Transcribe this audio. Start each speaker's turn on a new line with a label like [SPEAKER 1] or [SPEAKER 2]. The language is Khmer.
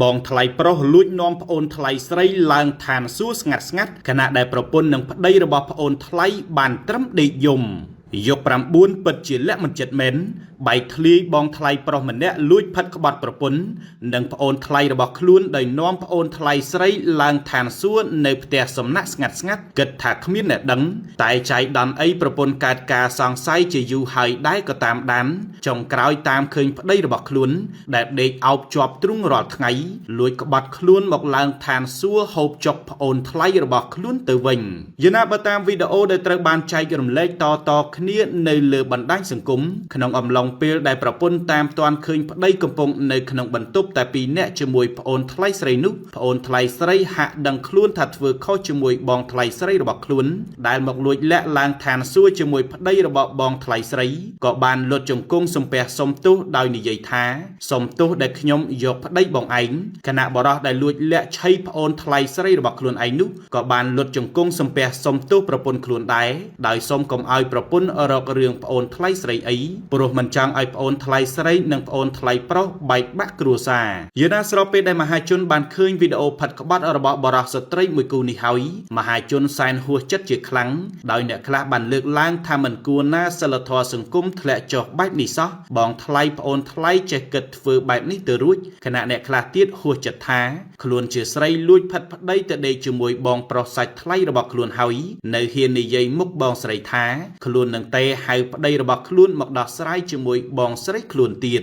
[SPEAKER 1] បងថ្លៃប្រុសលួចនាំប្អូនថ្លៃស្រីឡើងឋានសួគ៌ស្ងាត់ខណៈដែលប្រពន្ធនិងប្តីរបស់ប្អូនថ្លៃបានត្រឹមដេកយំយក9ពិតជាលាក់មិនចិត្តមែនបែកធ្លាយបងថ្លៃប្រុសម្នាក់លួចផិតក្បត់ប្រពន្ធនិងប្អូនថ្លៃរបស់ខ្លួនដោយនាំប្អូនថ្លៃស្រីឡើងឋានសួគ៌នៅផ្ទះសំណាក់ស្ងាត់គិតថាគ្មានអ្នកដឹងតែចៃដន្យអីប្រពន្ធកើតការសង្ស័យជាយូរហើយដែរក៏តាមដានចុងក្រោយតាមឃើញប្តីរបស់ខ្លួនដែលដេកអោបជាប់ទ្រូងរាល់ថ្ងៃលួចក្បត់ខ្លួនមកឡើងឋានសួគ៌ហូបចុកប្អូនថ្លៃរបស់ខ្លួនទៅវិញយណាបើតាមវីដេអូដែលត្រូវបានចែករំលែកតគ្នានៅលើបណ្ដាញសង្គមក្នុងអំឡុងពេលដែលប្រពន្ធតាមទាន់ឃើញប្តីកំពុងនៅក្នុងបន្ទប់តែ2នាក់ជាមួយប្អូនថ្លៃស្រីនោះប្អូនថ្លៃស្រីហាក់ដឹងខ្លួនថាធ្វើខុសជាមួយបងថ្លៃស្រីរបស់ខ្លួនដែលមកលួចលាក់ឡើងឋានសួគ៌ជាមួយប្តីរបស់បងថ្លៃស្រីក៏បានលុតជង្គង់សំពះសុំទោសដោយនិយាយថាសុំទោសដែលខ្ញុំយកប្តីបងឯងគណៈបរិះដែលលួចលាក់ឆៃប្អូនថ្លៃស្រីរបស់ខ្លួនឯងនោះក៏បានលុតជង្គង់សំពះសុំទោសប្រពន្ធខ្លួនដែរដោយសុំកុំឲ្យប្រពន្ធរករឿងប្អូនថ្លៃស្រីអីព្រោះមិនចង់ឲ្យប្អូនថ្លៃស្រីនិងប្អូនថ្លៃប្រុសបែកបាក់គ្រួសារយណាស្របពេលដែលមហាជនបានឃើញវីដេអូផិតក្បត់របស់បរិះស្ត្រីមួយគូនេះហើយមហាជនសែនហួសចិត្តជាខ្លាំងដោយអ្នកខ្លះបានលើកឡើងថាមិនគួរណាសិលធម៌សង្គមធ្លាក់ចុះបែបនេះសោះបងថ្លៃប្អូនថ្លៃចេះគិតធ្វើបែបនេះទៅរួចខណៈអ្នកខ្លះទៀតហួសចិត្តថាខ្លួនជាស្រីលួចផិតប្តីទៅដេកជាមួយបងប្រុសសាច់ថ្លៃរបស់ខ្លួនហើយនៅហ៊ាននិយាយមុខបងស្រីថាខ្លួននឹងទេហៅប្តីរបស់ខ្លួនមកដោះស្រាយជាមួយបងស្រីខ្លួនទៀត